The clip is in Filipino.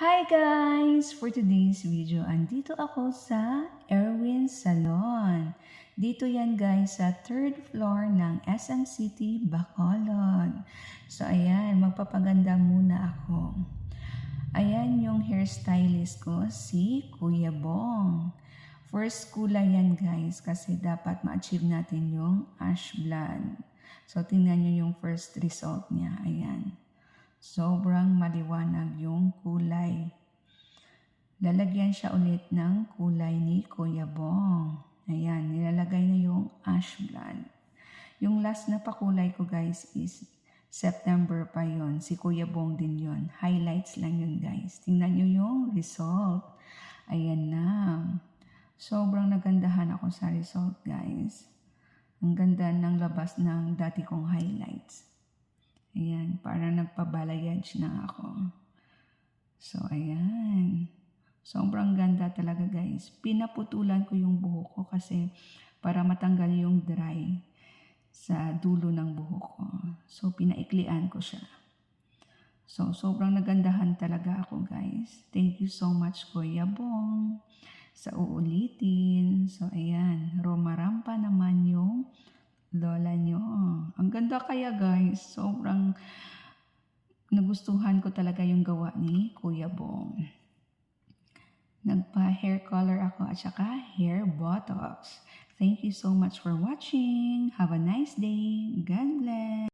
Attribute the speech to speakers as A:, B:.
A: Hi guys! For today's video, andito ako sa Erwin Salon. Dito yan guys sa 3rd floor ng SM City, Bacolod. So ayan, magpapaganda muna ako. Ayan yung hairstylist ko, si Kuya Bong. First kulay yan guys kasi dapat ma-achieve natin yung ash blonde. So tingnan nyo yung first result niya. Ayan. Sobrang maliwanag yung kulay. Lalagyan siya ulit ng kulay ni Kuya Bong. Ayan, nilalagay na yung ash blonde. Yung last na pakulay ko guys is September pa yon. Si Kuya Bong din yon. Highlights lang yun guys. Tingnan nyo yung result. Ayan na. Sobrang nagandahan ako sa result guys. Ang ganda ng labas ng dati kong highlights. Ayan, parang nagpabalayage na ako. So, ayan. Sobrang ganda talaga guys. Pinaputulan ko yung buhok ko kasi para matanggal yung dry sa dulo ng buhok ko. So, pinaiklian ko siya. So, sobrang nagandahan talaga ako guys. Thank you so much Kuya Bong sa uulitin. So, ayan. Romarampa naman yung lola nyo. Ang ganda kaya guys. Sobrang nagustuhan ko talaga yung gawa ni Kuya Bong. Nagpa-hair color ako at saka hair botox. Thank you so much for watching. Have a nice day. God bless.